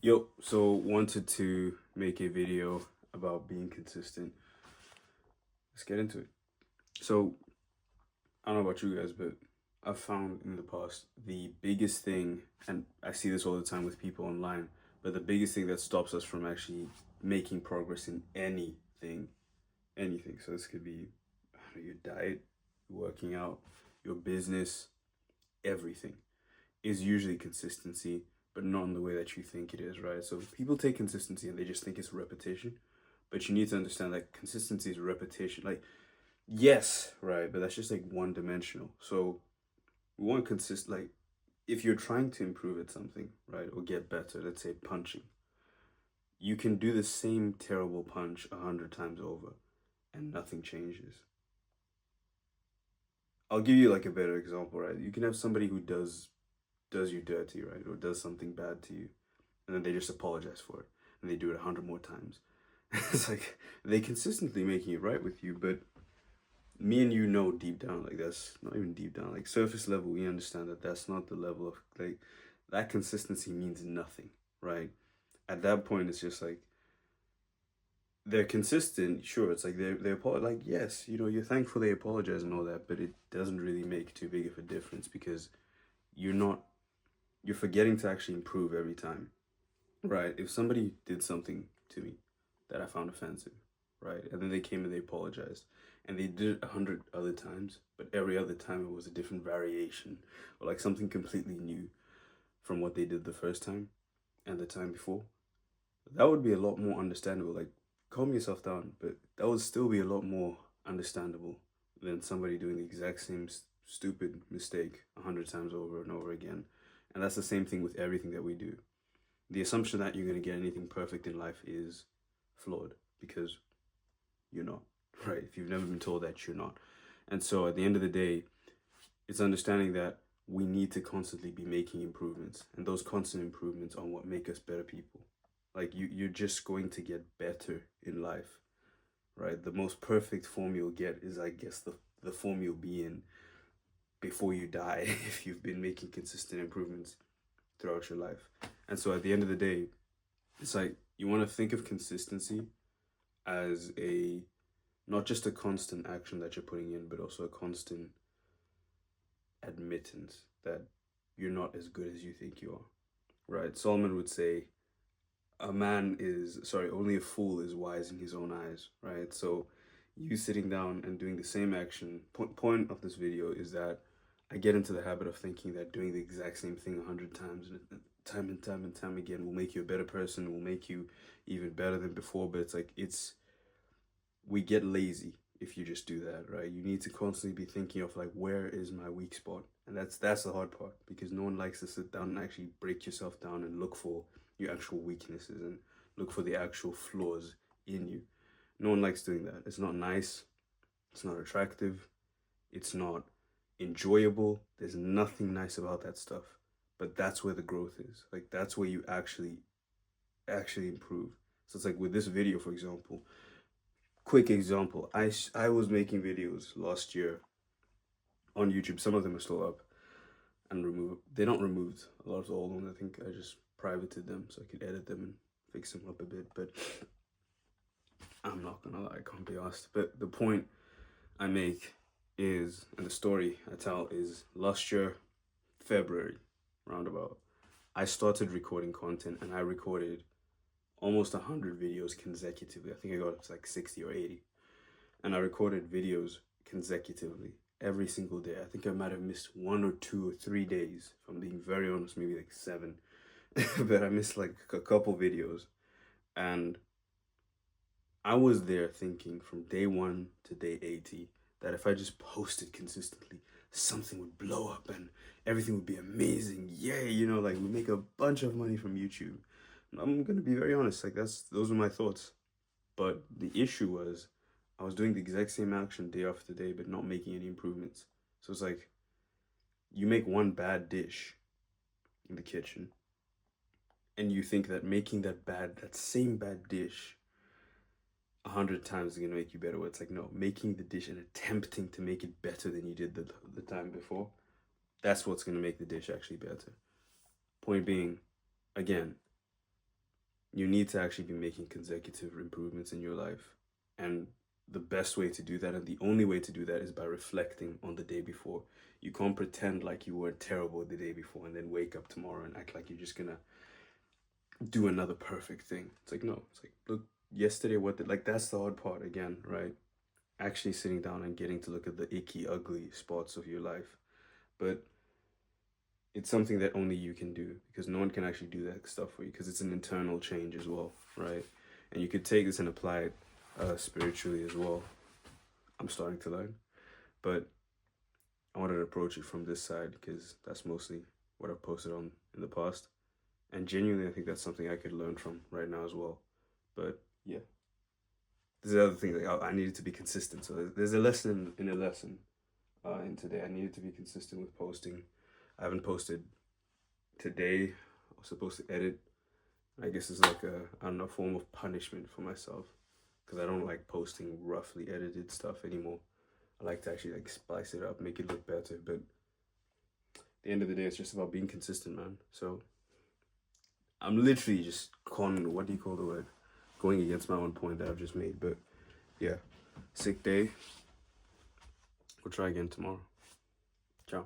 Yo, so wanted to make a video about being consistent. Let's get into it. So, I don't know about you guys, but I've found in the past the biggest thing, and I see this all the time with people online, but the biggest thing that stops us from actually making progress in anything. So this could be I don't know, your diet, working out, your business, everything is usually consistency, but not in the way that you think it is, right? So people take consistency and they just think it's repetition, but you need to understand that consistency is repetition. Like, yes, right, but that's just like one dimensional. So we want consist like if you're trying to improve at something, right, or get better, let's say punching, you can do the same terrible punch 100 times over and nothing changes. I'll give you like a better example, right? You can have somebody who does you dirty, right, or does something bad to you, and then they just apologize for it, and they do it 100 more times. It's like they consistently making it right with you, but me and you know deep down, like that's not even deep down, like surface level, we understand that that's not the level of like that consistency means nothing, right? At that point, it's just like they're consistent, sure. It's like like yes, you're thankful they apologize and all that, but it doesn't really make too big of a difference because you're not you're forgetting to actually improve every time. Right. If somebody did something to me that I found offensive, right, and then they came and they apologized, and they did it 100 other times, but every other time it was a different variation or like something completely new from what they did the first time and the time before, that would be a lot more understandable. Like, calm yourself down, but that would still be a lot more understandable than somebody doing the exact same stupid mistake 100 times over and over again. And that's the same thing with everything that we do. The assumption that you're going to get anything perfect in life is flawed because you're not, right? If you've never been told that, you're not. And so at the end of the day, it's understanding that we need to constantly be making improvements, and those constant improvements are what make us better people. Like you're just going to get better in life, right? The most perfect form you'll get is, I guess, the form you'll be in before you die if you've been making consistent improvements throughout your life. And so at the end of the day, it's like you want to think of consistency as a not just a constant action that you're putting in, but also a constant admittance that you're not as good as you think you are. Right? Solomon would say, only a fool is wise in his own eyes, right? So you sitting down and doing the same action, point of this video is that I get into the habit of thinking that doing the exact same thing 100 times and time again will make you a better person, will make you even better than before. But it's like we get lazy if you just do that, right? You need to constantly be thinking of like, where is my weak spot? And that's the hard part because no one likes to sit down and actually break yourself down and look for your actual weaknesses and look for the actual flaws in you. No one likes doing that. It's not nice. It's not attractive. It's not enjoyable. There's nothing nice about that stuff. But that's where the growth is. Like that's where you actually improve. So it's like with this video, for example, quick example, I was making videos last year on YouTube. Some of them are still up and removed. They're not removed. A lot of the old ones, I think I just privated them so I could edit them and fix them up a bit. But I'm not gonna lie, I can't be asked. But the point I make is, and the story I tell is, last year, February, roundabout, I started recording content and I recorded almost 100 videos consecutively. I think I got up to like 60 or 80. And I recorded videos consecutively every single day. I think I might have missed 1 or 2 or 3 days, if I'm being very honest, maybe like seven. But I missed like a couple videos. And I was there thinking from day one to day 80 that if I just posted consistently, something would blow up and everything would be amazing. Yay, like we make a bunch of money from YouTube. I'm gonna be very honest, like those were my thoughts. But the issue was I was doing the exact same action day after day, but not making any improvements. So it's like you make one bad dish in the kitchen, and you think that making that same bad dish 100 times is gonna make you better. Well, it's like no, making the dish and attempting to make it better than you did the time before. That's what's gonna make the dish actually better. Point being, again, you need to actually be making consecutive improvements in your life. And the best way to do that, and the only way to do that, is by reflecting on the day before. You can't pretend like you were terrible the day before and then wake up tomorrow and act like you're just gonna do another perfect thing. It's like, no, it's like, look, yesterday, like, that's the hard part again, right? Actually sitting down and getting to look at the icky, ugly spots of your life. But it's something that only you can do, because no one can actually do that stuff for you, because it's an internal change as well, right? And you could take this and apply it spiritually as well. I'm starting to learn, but I wanted to approach it from this side because that's mostly what I've posted on in the past, and genuinely I think that's something I could learn from right now as well. But yeah, there's the other thing, like I needed to be consistent. So there's a lesson in a lesson in today. I needed to be consistent with posting. I haven't posted today. I was supposed to edit. I guess it's like a, I don't know, form of punishment for myself, because I don't like posting roughly edited stuff anymore. I like to actually like spice it up, make it look better. But at the end of the day, it's just about being consistent, man. So I'm literally just what do you call the word? Going against my own point that I've just made. But yeah, sick day. We'll try again tomorrow. Ciao.